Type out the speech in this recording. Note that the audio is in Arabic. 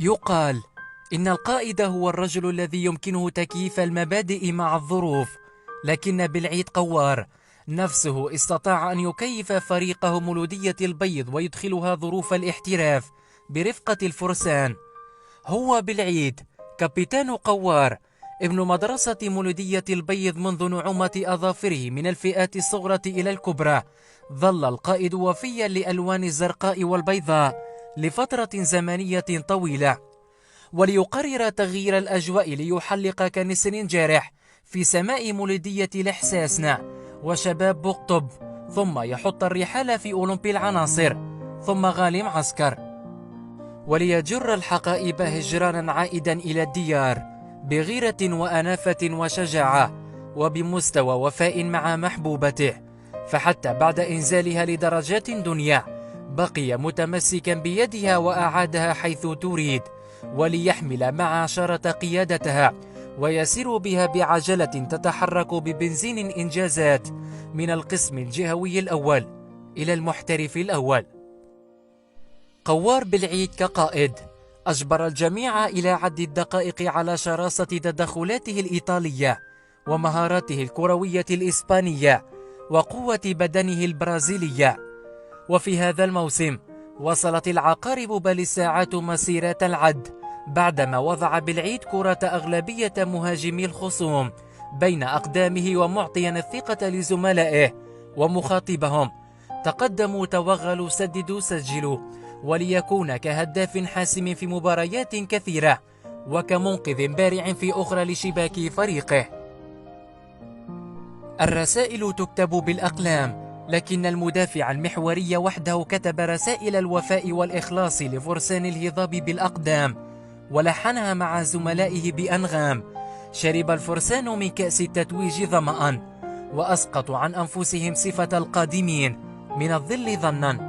يقال إن القائد هو الرجل الذي يمكنه تكييف المبادئ مع الظروف، لكن بالعيد قوار نفسه استطاع أن يكيف فريقه مولودية البيض ويدخلها ظروف الاحتراف برفقة الفرسان. هو بالعيد كابتن قوار ابن مدرسة مولودية البيض منذ نعومة أظافره من الفئات الصغرى إلى الكبرى. ظل القائد وفيا لألوان الزرقاء والبيضاء لفترة زمنية طويلة، وليقرر تغيير الأجواء ليحلق كنسر جارح في سماء مولودية الإحساسنا وشباب بقطب، ثم يحط الرحال في أولمبي العناصر، ثم غالي معسكر، وليجر الحقائب هجرانا عائدا إلى الديار بغيرة وأنافة وشجاعة وبمستوى وفاء مع محبوبته. فحتى بعد إنزالها لدرجات دنيا بقي متمسكا بيدها وأعادها حيث تريد، وليحمل مع عشرة قيادتها ويسير بها بعجلة تتحرك ببنزين إنجازات من القسم الجهوي الأول إلى المحترف الأول. قوار بالعيد كقائد أجبر الجميع إلى عد الدقائق على شراسة تدخلاته الإيطالية ومهاراته الكروية الإسبانية وقوة بدنه البرازيلية. وفي هذا الموسم وصلت العقارب بل الساعات مسيرة العد بعدما وضع بالعيد كرة أغلبية مهاجمي الخصوم بين أقدامه، ومعطيا الثقة لزملائه ومخاطبهم: تقدموا، توغلوا، سددوا، سجلوا، وليكون كهداف حاسم في مباريات كثيرة وكمنقذ بارع في أخرى لشباك فريقه. الرسائل تكتب بالأقلام، لكن المدافع المحوري وحده كتب رسائل الوفاء والإخلاص لفرسان الهضاب بالأقدام، ولحنها مع زملائه بأنغام. شرب الفرسان من كأس التتويج ظمأ، وأسقطوا عن أنفسهم صفة القادمين من الظل ظنا